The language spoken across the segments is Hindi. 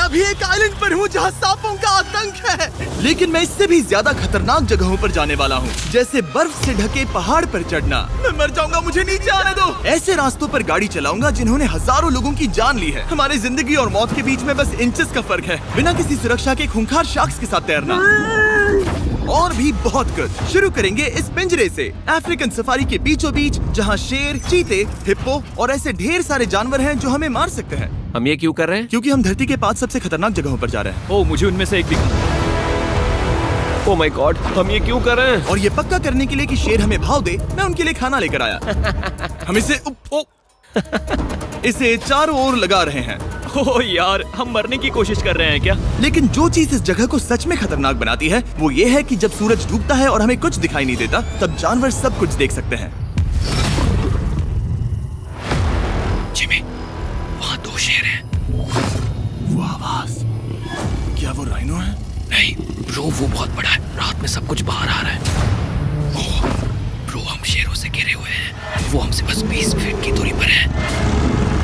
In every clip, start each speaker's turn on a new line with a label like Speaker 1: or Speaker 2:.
Speaker 1: अभी एक आइलैंड पर हूँ जहाँ सांपों का आतंक है, लेकिन मैं इससे भी ज्यादा खतरनाक जगहों पर जाने वाला हूँ, जैसे बर्फ से ढके पहाड़ पर चढ़ना। मैं मर जाऊंगा, मुझे नीचे आने दो। ऐसे रास्तों पर गाड़ी चलाऊंगा जिन्होंने हजारों लोगों की जान ली है। हमारी जिंदगी और मौत के बीच में बस इंचेस का फर्क है। बिना किसी सुरक्षा के खूंखार शार्क्स के साथ तैरना और भी बहुत कुछ। शुरू करेंगे इस पिंजरे से, अफ्रीकन सफारी के बीचों बीच, जहाँ शेर, चीते, हिप्पो और ऐसे ढेर सारे जानवर हैं जो हमें मार सकते हैं।
Speaker 2: हम ये क्यों कर रहे हैं?
Speaker 1: क्योंकि हम धरती के 5 सबसे खतरनाक जगहों पर जा रहे हैं।
Speaker 3: ओह, मुझे उनमें से एक दिखा।
Speaker 2: ओह माय गॉड, हम ये क्यों कर रहे हैं?
Speaker 1: और ये पक्का करने के लिए कि शेर हमें भाव दे, मैं उनके लिए खाना लेकर आया। हम इसे चारों ओर लगा रहे हैं।
Speaker 3: ओह यार, हम मरने की कोशिश कर रहे हैं क्या?
Speaker 1: लेकिन जो चीज इस जगह को सच में खतरनाक बनाती है वो ये है कि जब सूरज डूबता है और हमें कुछ दिखाई नहीं देता, तब जानवर सब कुछ देख सकते हैं।
Speaker 2: जिमी, वहाँ 2 शेर हैं।
Speaker 1: वो आवाज, क्या वो राइनो है?
Speaker 2: नहीं ब्रो, वो बहुत बड़ा है। रात में सब कुछ बाहर आ रहा है। ओह ब्रो, हम शेरों से घिरे हुए हैं। वो हमसे बस 20 फीट की दूरी पर है।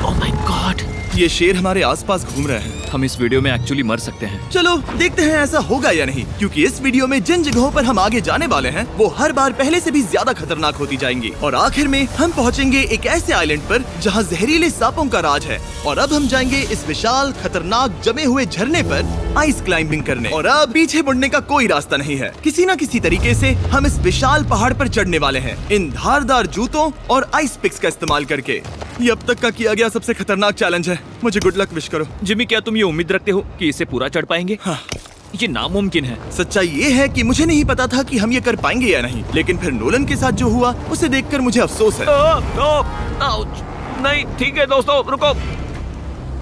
Speaker 2: ओह माय गॉड,
Speaker 1: ये शेर हमारे आसपास घूम रहे हैं।
Speaker 3: हम इस वीडियो में एक्चुअली मर सकते हैं।
Speaker 1: चलो देखते हैं ऐसा होगा या नहीं, क्योंकि इस वीडियो में जिन जगहों पर हम आगे जाने वाले हैं वो हर बार पहले से भी ज्यादा खतरनाक होती जाएंगी। और आखिर में हम पहुंचेंगे एक ऐसे आइलैंड पर जहां जहरीले सांपों का राज है। और अब हम जाएंगे इस विशाल खतरनाक जमे हुए झरने पर आइस क्लाइंबिंग करने। और अब पीछे मुड़ने का कोई रास्ता नहीं है। किसी न किसी तरीके से हम इस विशाल पहाड़ पर चढ़ने वाले हैं, इन धारदार जूतों और आइस पिक्स का इस्तेमाल करके। ये अब तक का किया गया सबसे खतरनाक चैलेंज है। मुझे गुड लक विश करो।
Speaker 3: जिमी, क्या तुम ये उम्मीद रखते हो कि इसे पूरा चढ़ पाएंगे?
Speaker 1: हाँ।
Speaker 3: ये नामुमकिन है।
Speaker 1: सच्चाई ये है कि मुझे नहीं पता था कि हम ये कर पाएंगे या नहीं, लेकिन फिर नोलन के साथ जो हुआ उसे देखकर मुझे अफसोस है।
Speaker 2: आउच। नहीं ठीक है दोस्तों, रुको,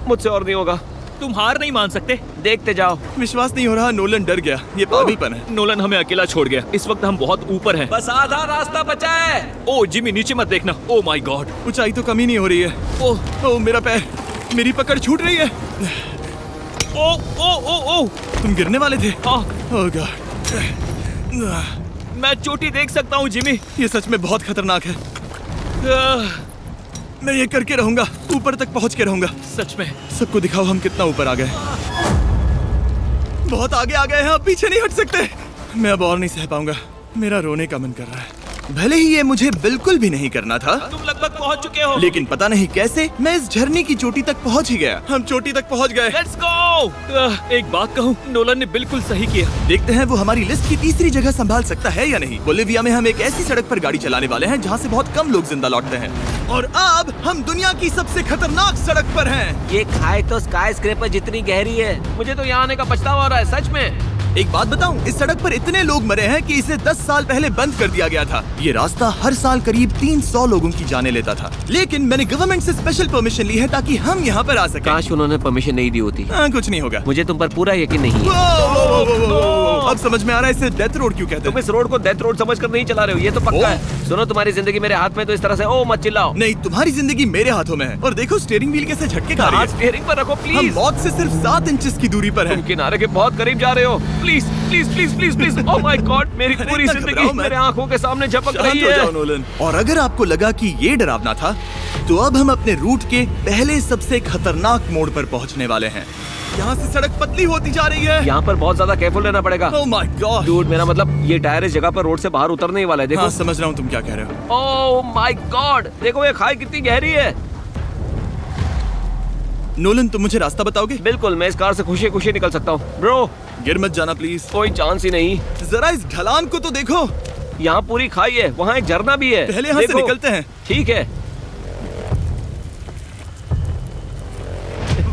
Speaker 2: मुझसे और नहीं होगा।
Speaker 3: तुम हार नहीं मान सकते।
Speaker 2: देखते जाओ।
Speaker 1: विश्वास नहीं हो रहा, नोलन डर गया। ये पागलपन है।
Speaker 3: नोलन हमें अकेला छोड़ गया। इस वक्त हम बहुत ऊपर हैं।
Speaker 2: बस आधा रास्ता बचा है।
Speaker 3: ओह जिमी, नीचे मत देखना। ओह माय गॉड,
Speaker 1: ऊंचाई तो कमी नहीं हो रही है। ओह मेरा पैर, मेरी पकड़ छूट रही है।
Speaker 3: ओह ओह ओह ओह,
Speaker 1: तुम गिरने वाले थे।
Speaker 3: ओह
Speaker 1: गॉड,
Speaker 3: मैं चोटी देख सकता हूँ जिमी।
Speaker 1: ये सच में बहुत खतरनाक है। मैं ये करके रहूंगा, ऊपर तक पहुंच के रहूंगा।
Speaker 3: सच में।
Speaker 1: सबको दिखाओ हम कितना ऊपर आ गए। बहुत आगे आ गए हैं, अब पीछे नहीं हट सकते। मैं अब और नहीं सह पाऊंगा, मेरा रोने का मन कर रहा है। भले ही ये मुझे बिल्कुल भी नहीं करना था,
Speaker 3: तुम लगभग पहुंच चुके हो।
Speaker 1: लेकिन पता नहीं कैसे मैं इस झरने की चोटी तक पहुंच ही गया। हम चोटी तक पहुंच गए।
Speaker 3: Let's go. एक बात कहूँ, नोलन ने बिल्कुल सही किया।
Speaker 1: देखते हैं वो हमारी लिस्ट की तीसरी जगह संभाल सकता है या नहीं। बोलिविया में हम एक ऐसी सड़क पर गाड़ी चलाने वाले हैं जहाँ से बहुत कम लोग जिंदा लौटते हैं। और अब हम दुनिया की सबसे खतरनाक सड़क पर हैं।
Speaker 2: ये खाई तो स्काई स्क्रेपर जितनी गहरी है। मुझे तो यहाँ आने का पछतावा हो रहा है, सच में।
Speaker 1: एक बात बताऊं, इस सड़क पर इतने लोग मरे हैं कि इसे 10 साल पहले बंद कर दिया गया था। ये रास्ता हर साल करीब 300 लोगों की जाने लेता था, लेकिन मैंने गवर्नमेंट से स्पेशल परमिशन ली है ताकि हम यहाँ पर आ सकें।
Speaker 2: काश उन्होंने परमिशन नहीं दी होती।
Speaker 1: कुछ नहीं होगा।
Speaker 2: मुझे तुम पर पूरा यकीन नहीं है।
Speaker 1: अब समझ में आ रहा है इसे डेथ रोड क्यों कहते
Speaker 2: तुम
Speaker 1: हैं।
Speaker 2: इस रोड को डेथ रोड समझकर नहीं चला रहे हो, ये तो पक्का है। सुनो, तुम्हारी जिंदगी मेरे हाथ में, तो इस तरह से ओ मत चिल्लाओ।
Speaker 1: नहीं, तुम्हारी जिंदगी मेरे हाथों में है। और देखो स्टीयरिंग व्हील कैसे झटके खा रही है।
Speaker 2: स्टीयरिंग पर रखो
Speaker 1: हम
Speaker 2: प्लीज।
Speaker 1: मौत से सिर्फ 7 इंचेस की दूरी पर
Speaker 2: तुम
Speaker 1: हैं।
Speaker 2: किनारे के बहुत करीब जा रहे हो। Please please please please please. Oh my God, मेरी
Speaker 1: अरे
Speaker 2: पूरी
Speaker 1: इतना
Speaker 2: जिंदगी
Speaker 1: घबराओ मत।
Speaker 2: मेरे आंखों के सामने झपक
Speaker 1: शांत
Speaker 2: रही
Speaker 1: हो जाओ
Speaker 2: है।
Speaker 1: नोलन। और अगर आपको लगा कि ये डरावना था, तो अब हम अपने रूट के पहले सबसे खतरनाक मोड़ पर पहुंचने वाले हैं। यहाँ से सड़क पतली होती जा रही है।
Speaker 2: यहाँ पर बहुत ज्यादा केयरफुल रहना पड़ेगा।
Speaker 1: Oh my God.
Speaker 2: डूड, मेरा मतलब ये टायर इस जगह पर रोड से बाहर उतरने ही वाला है। देखो।
Speaker 1: हाँ, समझ रहा हूँ तुम क्या कह रहे हो।
Speaker 2: ओह माय गॉड, देखो ये खाई कितनी गहरी है।
Speaker 1: नोलन, तुम मुझे रास्ता बताओगे?
Speaker 2: बिल्कुल, मैं इस कार से खुशी खुशी निकल सकता हूँ। ब्रो,
Speaker 1: गिर मत जाना प्लीज।
Speaker 2: कोई चांस ही नहीं।
Speaker 1: जरा इस ढलान को तो देखो।
Speaker 2: यहाँ पूरी खाई है, वहाँ एक झरना भी है।
Speaker 1: पहले यहाँ से
Speaker 2: देखो।
Speaker 1: निकलते हैं।
Speaker 2: ठीक है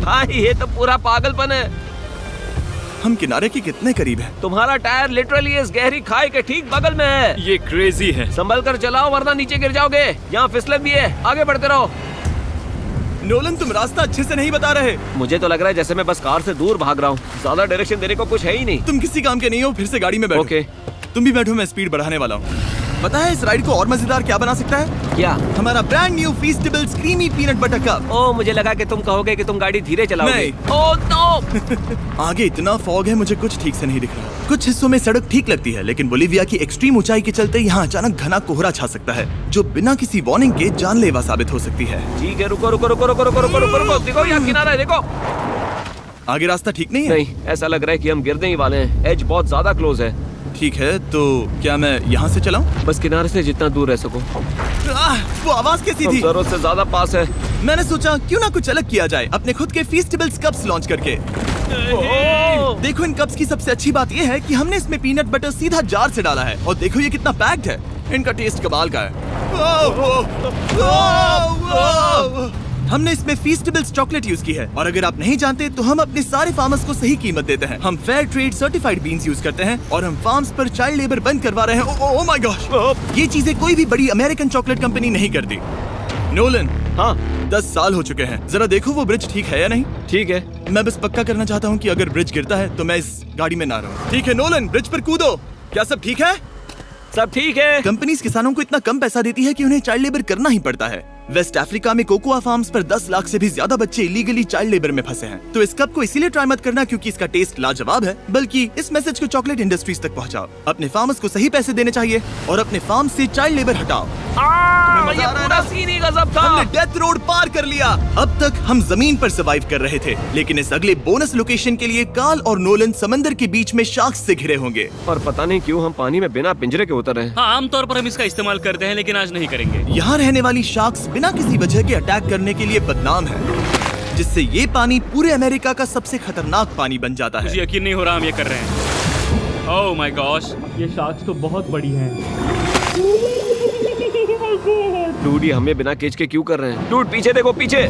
Speaker 2: भाई, ये तो पूरा पागलपन है।
Speaker 1: हम किनारे के कितने करीब हैं?
Speaker 2: तुम्हारा टायर लिटरली इस गहरी खाई के ठीक बगल में है।
Speaker 3: ये क्रेजी है।
Speaker 2: संभल कर चलाओ वरना नीचे गिर जाओगे। यहाँ फिसलन भी है, आगे बढ़ते रहो।
Speaker 1: नोलन, तुम रास्ता अच्छे से नहीं बता रहे।
Speaker 2: मुझे तो लग रहा है जैसे मैं बस कार से दूर भाग रहा हूँ। ज्यादा डायरेक्शन देने को कुछ है ही नहीं।
Speaker 1: तुम किसी काम के नहीं हो, फिर से गाड़ी में बैठो।
Speaker 2: ओके।
Speaker 1: तुम भी बैठो, मैं स्पीड बढ़ाने वाला हूँ। पता है इस राइड को और मजेदार क्या बना सकता है?
Speaker 2: क्या?
Speaker 1: हमारा brand new Feastables creamy peanut butter cup.
Speaker 2: Oh, मुझे लगा कि तुम कहोगे कि तुम गाड़ी धीरे चलाओगे।
Speaker 1: नहीं।
Speaker 2: Oh no.
Speaker 1: आगे इतना फॉग है, मुझे कुछ ठीक से नहीं दिख रहा। कुछ हिस्सों में सड़क ठीक लगती है, लेकिन बोलिविया की एक्सट्रीम ऊंचाई के चलते यहाँ अचानक घना कोहरा छा सकता है, जो बिना किसी वार्निंग के जानलेवा साबित हो सकती है।
Speaker 2: ठीक है, रुको रुको रुको रुको रुको रुको रुको रुको। देखो यहाँ किनारा है, देखो।
Speaker 1: आगे रास्ता ठीक नहीं है?
Speaker 2: नहीं, ऐसा लग रहा है कि हम गिरने ही वाले हैं। एज बहुत ज्यादा क्लोज है।
Speaker 1: ठीक है, तो क्या मैं यहाँ से चलाऊं?
Speaker 2: बस किनारे से जितना दूर रह सको।
Speaker 1: वो आवाज कैसी
Speaker 2: हम
Speaker 1: थी?
Speaker 2: जरूरत से ज्यादा पास है।
Speaker 1: मैंने सोचा क्यों ना कुछ अलग किया जाए अपने खुद के फीस्टेबल्स कप्स लॉन्च करके। देखो इन कप्स की सबसे अच्छी बात ये है कि हमने इसमें पीनट बटर सीधा जार से डाला है और देखो ये कितना पैक्ड है। इनका टेस्ट कमाल का है। हमने इसमें फीस्टेबल्स चॉकलेट यूज की है और अगर आप नहीं जानते तो हम अपने सारे फार्मर्स को सही कीमत देते हैं। हम fair trade certified beans use करते हैं और हम फार्म्स पर चाइल्ड लेबर बंद करवा रहे हैं। ओह माय गॉश, ये चीजें कोई भी बड़ी अमेरिकन चॉकलेट कंपनी नहीं करती। नोलन,
Speaker 2: हाँ
Speaker 1: 10 साल हो चुके हैं, जरा देखो वो ब्रिज ठीक है या नहीं।
Speaker 2: ठीक है।
Speaker 1: मैं बस पक्का करना चाहता हूँ कि अगर ब्रिज गिरता है तो मैं इस गाड़ी में ना रहूं। ठीक है नोलन, ब्रिज पर कूदो। क्या सब ठीक है?
Speaker 2: सब ठीक है।
Speaker 1: कंपनीज किसानों को इतना कम पैसा देती है कि उन्हें चाइल्ड लेबर करना ही पड़ता है। वेस्ट अफ्रीका में कोकोआ फार्म्स पर 10 लाख से भी ज्यादा बच्चे इलीगली चाइल्ड लेबर में फंसे हैं। तो इस कप को इसीलिए ट्राई मत करना क्योंकि इसका टेस्ट लाजवाब है, बल्कि इस मैसेज को चॉकलेट इंडस्ट्रीज तक पहुंचाओ। अपने फार्मर्स को सही पैसे देने चाहिए और अपने फार्म से चाइल्ड लेबर हटाओ।
Speaker 2: ये पूरा सीन ही गजब था।
Speaker 1: हमने डेथ रोड पार कर लिया। अब तक हम जमीन पर सर्वाइव कर रहे थे, लेकिन इस अगले बोनस लोकेशन के लिए कार्ल और नोलन समंदर के बीच में शार्क्स से घिरे होंगे।
Speaker 2: और पता नहीं क्यों हम पानी में बिना पिंजरे के उतर रहे हैं।
Speaker 3: हाँ, आमतौर पर हम इसका इस्तेमाल करते हैं, लेकिन आज नहीं करेंगे।
Speaker 1: यहाँ रहने वाली शार्क्स बिना किसी वजह के अटैक करने के लिए बदनाम है, जिससे ये पानी पूरे अमेरिका का सबसे खतरनाक पानी बन जाता है।
Speaker 3: मुझे यकीन नहीं हो रहा हम ये कर रहे हैं। ओह माय गॉश, ये शार्क्स तो बहुत बड़ी हैं।
Speaker 2: डूड, ये हमें बिना केज के क्यों कर रहे हैं? डूड पीछे देखो, पीछे।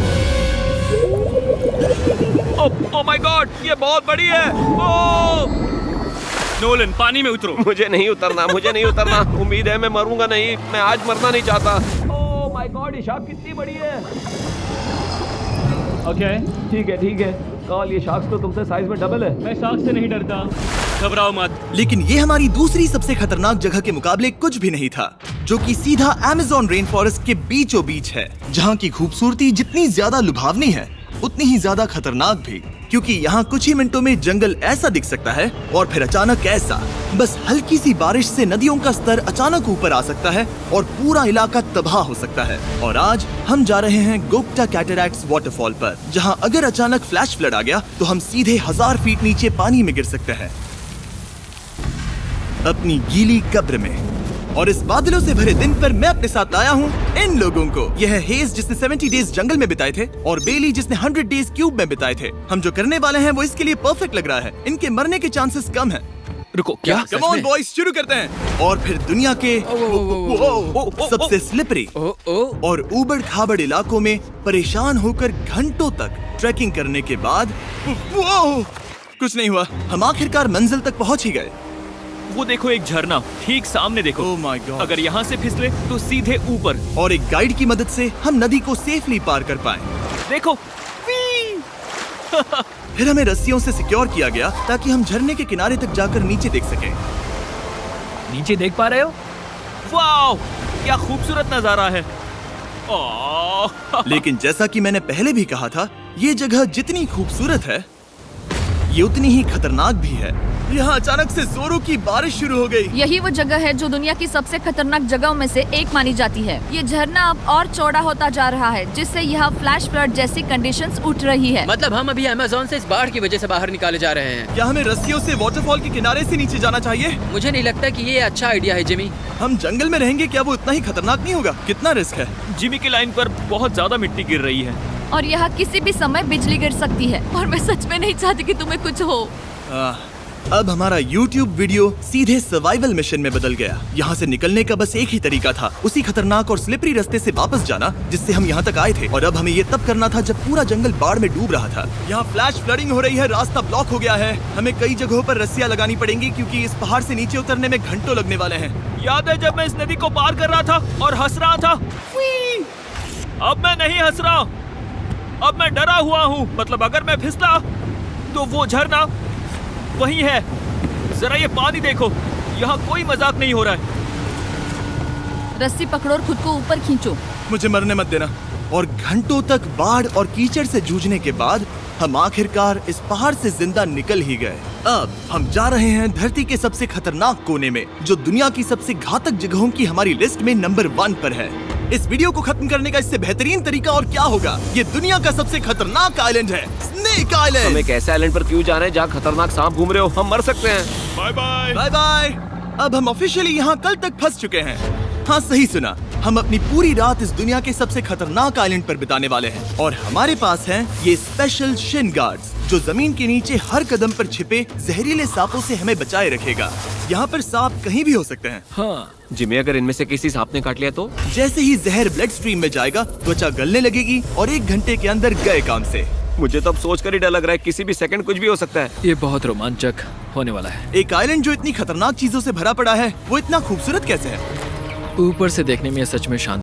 Speaker 2: ओह माय गॉड, ये बहुत बड़ी है। ओह
Speaker 3: नोलन, पानी में उतरो।
Speaker 2: मुझे नहीं उतरना, मुझे नहीं उतरना। उम्मीद है मैं मरूंगा नहीं। मैं आज मरना नहीं चाहता। ओह माय गॉड, ये शार्क कितनी बड़ी है।
Speaker 3: ओके,
Speaker 2: ठीक है ठीक है। कार्ल, ये शार्क तो तुमसे साइज में डबल है।
Speaker 3: मैं शार्क से नहीं डरता, घबराओ मत।
Speaker 1: लेकिन ये हमारी दूसरी सबसे खतरनाक जगह के मुकाबले कुछ भी नहीं था, जो कि सीधा अमेज़न रेन फॉरेस्ट के बीचों बीच है, जहाँ की खूबसूरती जितनी ज्यादा लुभावनी है उतनी ही ज्यादा खतरनाक भी, क्योंकि यहाँ कुछ ही मिनटों में जंगल ऐसा दिख सकता है और फिर अचानक ऐसा। बस हल्की सी बारिश से नदियों का स्तर अचानक ऊपर आ सकता है और पूरा इलाका तबाह हो सकता है। और आज हम जा रहे हैं गोक्टा कैटरैक्ट्स वाटरफॉल पर, जहाँ अगर अचानक फ्लैश फ्लड आ गया तो हम सीधे 1000 फीट नीचे पानी में गिर सकते हैं, अपनी गीली कब्र में। और इस बादलों से भरे दिन पर मैं अपने साथ लाया हूँ इन लोगों को। यह है हेज जिसने 70 डेज जंगल में बिताए थे और बेली जिसने 100 डेज क्यूब में बिताए थे। हम जो करने वाले हैं वो इसके लिए परफेक्ट लग रहा है। इनके मरने के चांसेस कम हैं।
Speaker 2: रुको, क्या?
Speaker 1: कम ऑन बॉयज, शुरू करते हैं। और फिर दुनिया के सबसे स्लिपरी और ऊबड़ खाबड़ इलाकों में परेशान होकर घंटों तक ट्रैकिंग करने के बाद कुछ नहीं हुआ, हम आखिरकार मंजिल तक पहुंच ही गए।
Speaker 3: वो देखो, एक झरना ठीक सामने देखो।
Speaker 1: ओह माय गॉड,
Speaker 3: अगर यहाँ से फिसले तो सीधे ऊपर।
Speaker 1: और एक गाइड की मदद से हम नदी को सेफली पार कर पाए।
Speaker 3: देखो।
Speaker 1: फिर हमें रस्सियों से सिक्योर किया गया ताकि हम झरने के किनारे तक जाकर नीचे देख सकें।
Speaker 3: नीचे देख पा रहे हो? वाओ, क्या खूबसूरत नजारा है। ओह।
Speaker 1: लेकिन जैसा कि मैंने पहले भी कहा था, ये जगह जितनी खूबसूरत है ये उतनी ही खतरनाक भी है। यहाँ अचानक से जोरों की बारिश शुरू हो गई।
Speaker 4: यही वो जगह है जो दुनिया की सबसे खतरनाक जगहों में से एक मानी जाती है। ये झरना अब और चौड़ा होता जा रहा है, जिससे यहाँ फ्लैश फ्लड जैसी कंडीशंस उठ रही है।
Speaker 5: मतलब हम अभी अमेज़न से इस बाढ़ की वजह से बाहर निकाले जा रहे हैं।
Speaker 1: क्या हमें रस्सियों से वाटरफॉल के किनारे से नीचे जाना चाहिए?
Speaker 5: मुझे नहीं लगता कि ये अच्छा आइडिया है जिमी।
Speaker 1: हम जंगल में रहेंगे, क्या वो उतना ही खतरनाक नहीं होगा? कितना रिस्क है।
Speaker 3: जिमी की लाइन पर बहुत ज्यादा मिट्टी गिर रही है
Speaker 4: और यहाँ किसी भी समय बिजली गिर सकती है और मैं सच में नहीं चाहती कि तुम्हें कुछ हो।
Speaker 1: अब हमारा YouTube वीडियो सीधे सर्वाइवल मिशन में बदल गया। यहाँ से निकलने का बस एक ही तरीका था, उसी खतरनाक और स्लिपरी रास्ते से वापस जाना जिससे हम यहाँ तक आए थे। और अब हमें ये तब करना था जब पूरा जंगल बाढ़ में डूब रहा था। यहाँ फ्लैश फ्लडिंग हो रही है, रास्ता ब्लॉक हो गया है। हमें कई जगहों पर रस्सियाँ लगानी पड़ेंगी क्योंकि इस पहाड़ से नीचे उतरने में घंटों लगने वाले हैं।
Speaker 3: याद है जब मैं इस नदी को पार कर रहा था और हंस रहा था? अब मैं नहीं हंस रहा, अब मैं डरा हुआ हूँ। मतलब अगर मैं फिसला तो वो झरना वही है। जरा ये पानी देखो, यहाँ कोई मजाक नहीं हो रहा है।
Speaker 4: रस्सी पकड़ो और खुद को ऊपर खींचो।
Speaker 1: मुझे मरने मत देना। और घंटों तक बाढ़ और कीचड़ से जूझने के बाद हम आखिरकार इस पहाड़ से जिंदा निकल ही गए। अब हम जा रहे हैं धरती के सबसे खतरनाक कोने में, जो दुनिया की सबसे घातक जगहों की हमारी लिस्ट में नंबर 1 पर है। इस वीडियो को खत्म करने का इससे बेहतरीन तरीका और क्या होगा? ये दुनिया का सबसे खतरनाक आइलैंड है, स्नेक
Speaker 2: हम
Speaker 1: आइलैंड।
Speaker 2: एक ऐसे आइलैंड पर क्यों जा रहे हैं जहाँ खतरनाक सांप घूम रहे हो? हम मर सकते हैं।
Speaker 3: Bye bye.
Speaker 1: Bye bye. अब हम ऑफिशियली यहाँ कल तक फंस चुके हैं। हाँ, सही सुना। हम अपनी पूरी रात इस दुनिया के सबसे खतरनाक आइलैंड पर बिताने वाले हैं और हमारे पास हैं ये स्पेशल शिन गार्ड्स जो जमीन के नीचे हर कदम पर छिपे जहरीले सांपों से हमें बचाए रखेगा। यहाँ पर सांप कहीं भी हो सकते हैं।
Speaker 2: हाँ जिमी, अगर इनमें से किसी सांप ने काट लिया तो?
Speaker 1: जैसे ही जहर ब्लड स्ट्रीम में जाएगा, त्वचा गलने लगेगी और 1 घंटे के अंदर गए काम से।
Speaker 2: मुझे तो अब सोचकर ही डर लग रहा है, किसी भी सेकंड कुछ भी हो सकता है।
Speaker 3: ये बहुत रोमांचक होने वाला है।
Speaker 1: एक आइलैंड जो इतनी खतरनाक चीजों से भरा पड़ा है, वो इतना खूबसूरत कैसे है?
Speaker 3: ऊपर से देखने में ये सच में शांत